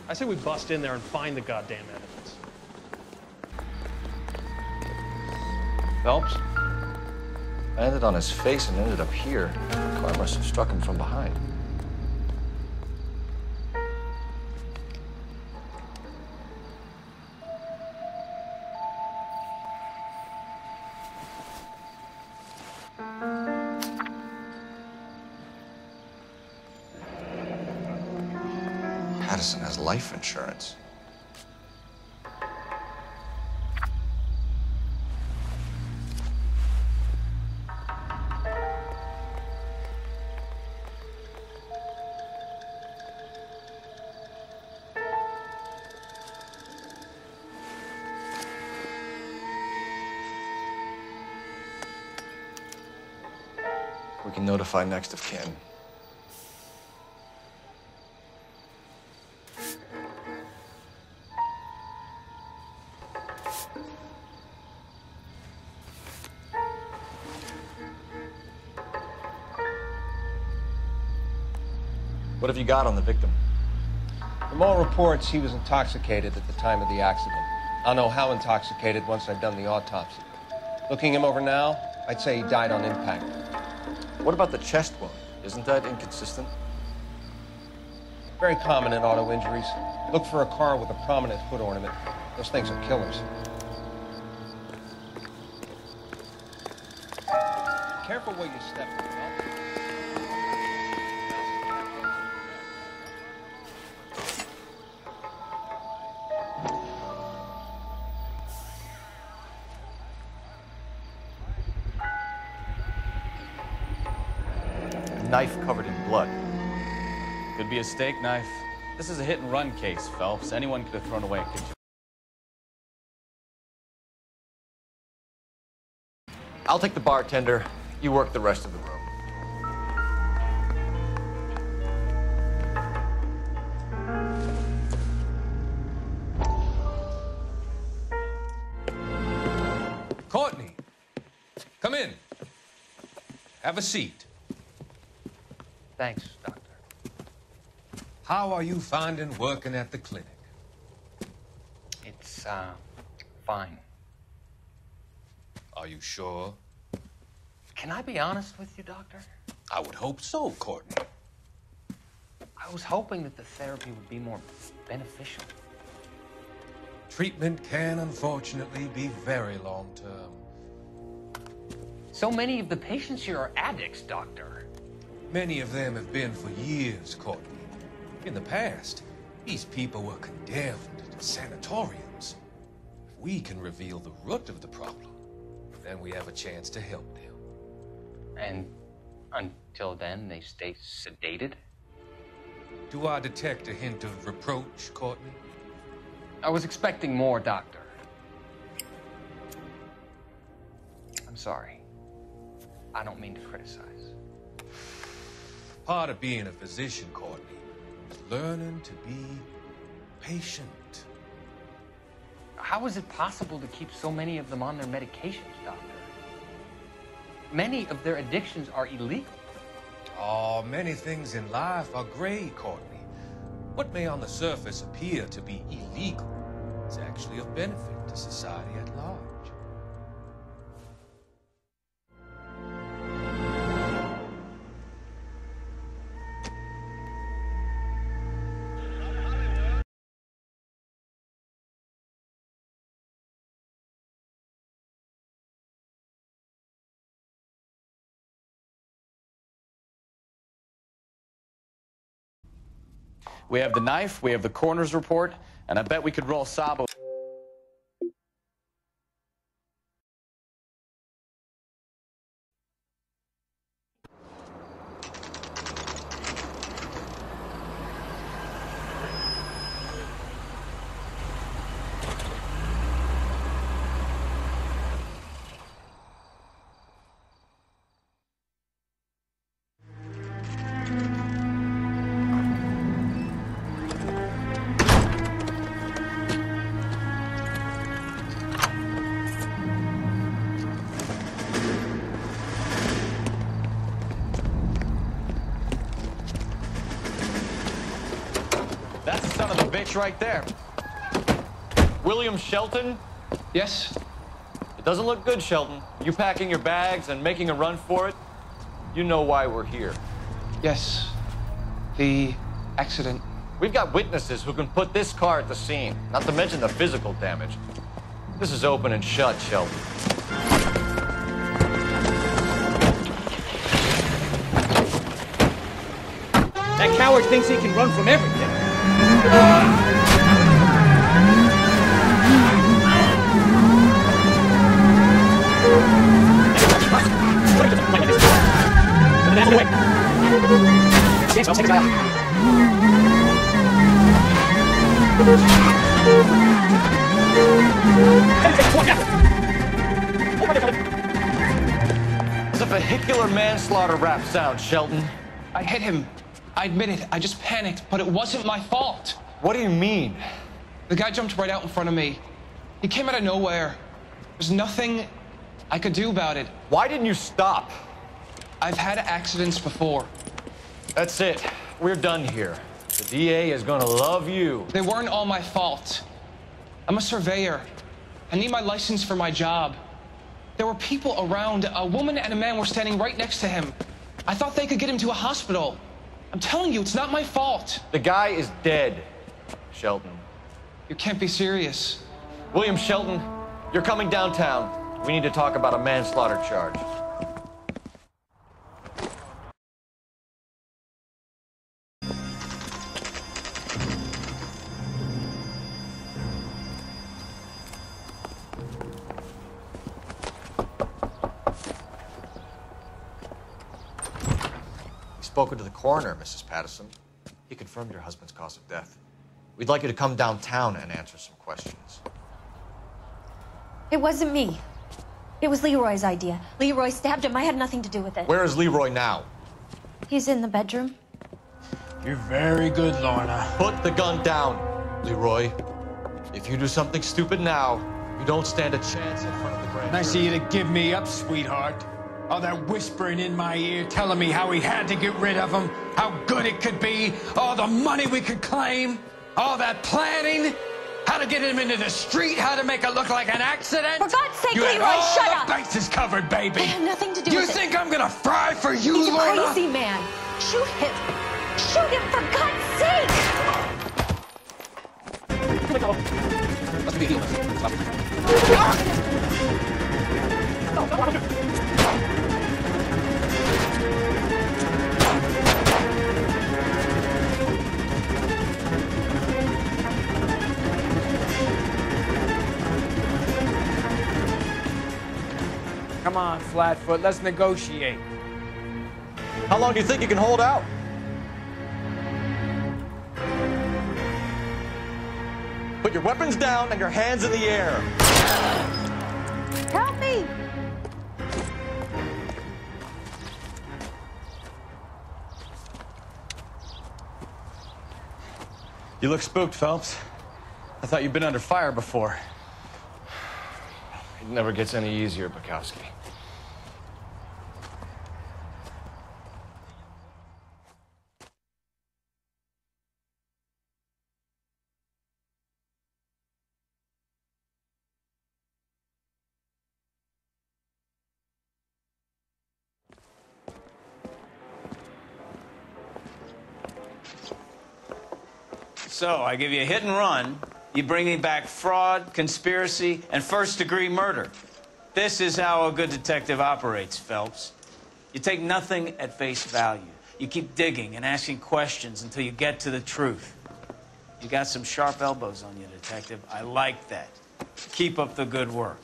I say we bust in there and find the goddamn evidence. Phelps? I landed on his face and ended up here. The car must have struck him from behind. Patterson has life insurance. We can notify next of kin. What have you got on the victim? From all reports, he was intoxicated at the time of the accident. I'll know how intoxicated once I've done the autopsy. Looking him over now, I'd say he died on impact. What about the chest wound? Isn't that inconsistent? Very common in auto injuries. Look for a car with a prominent hood ornament. Those things are killers. Careful where you step. Knife covered in blood. Could be a steak knife. This is a hit-and-run case, Phelps. Anyone could have thrown away a kitchen. I'll take the bartender. You work the rest of the room. Courtney, come in. Have a seat. Thanks, Doctor. How are you finding working at the clinic? It's, fine. Are you sure? Can I be honest with you, Doctor? I would hope so, Courtney. I was hoping that the therapy would be more beneficial. Treatment can, unfortunately, be very long-term. So many of the patients here are addicts, Doctor. Many of them have been for years, Courtney. In the past, these people were condemned to sanatoriums. If we can reveal the root of the problem, then we have a chance to help them. And until then, they stay sedated? Do I detect a hint of reproach, Courtney? I was expecting more, Doctor. I'm sorry. I don't mean to criticize. Part of being a physician, Courtney, is learning to be patient. How is it possible to keep so many of them on their medications, Doctor? Many of their addictions are illegal. Oh, many things in life are gray, Courtney. What may on the surface appear to be illegal is actually of benefit to society at large. We have the knife, we have the coroner's report, and I bet we could roll Sabo. That's the son of a bitch right there. William Shelton? Yes? It doesn't look good, Shelton. You packing your bags and making a run for it? You know why we're here. Yes. The accident. We've got witnesses who can put this car at the scene, not to mention the physical damage. This is open and shut, Shelton. That coward thinks he can run from everything. It's a vehicular manslaughter rap sound, Shelton. I hit him. I admit it. I just panicked, but it wasn't my fault. What do you mean? The guy jumped right out in front of me. He came out of nowhere. There's nothing I could do about it. Why didn't you stop? I've had accidents before. That's it. We're done here. The DA is gonna love you. They weren't all my fault. I'm a surveyor. I need my license for my job. There were people around. A woman and a man were standing right next to him. I thought they could get him to a hospital. I'm telling you, it's not my fault. The guy is dead, Shelton. You can't be serious. William Shelton, you're coming downtown. We need to talk about a manslaughter charge. Spoken to the coroner, Mrs. Patterson. He confirmed your husband's cause of death. We'd like you to come downtown and answer some questions. It wasn't me. It was Leroy's idea. Leroy stabbed him. I had nothing to do with it. Where is Leroy now? He's in the bedroom. You're very good, Lorna. Put the gun down, Leroy. If you do something stupid now, you don't stand a chance in front of the grand Nice of jury. you to give me up, sweetheart. All that whispering in my ear, telling me how we had to get rid of him, how good it could be, all the money we could claim, all that planning, how to get him into the street, how to make it look like an accident. For God's sake, you had Leroy, all shut the up! bases covered, baby. I had nothing to do You with it. think I'm gonna fry for you, He's a Lorna? crazy man. Shoot him. Shoot him, for God's sake! Come on, Flatfoot, let's negotiate. How long do you think you can hold out? Put your weapons down and your hands in the air. Help me! You look spooked, Phelps. I thought you'd been under fire before. It never gets any easier, Bukowski. So, I give you a hit and run. You bring me back fraud, conspiracy, and first-degree murder. This is how a good detective operates, Phelps. You take nothing at face value. You keep digging and asking questions until you get to the truth. You got some sharp elbows on you, detective. I like that. Keep up the good work.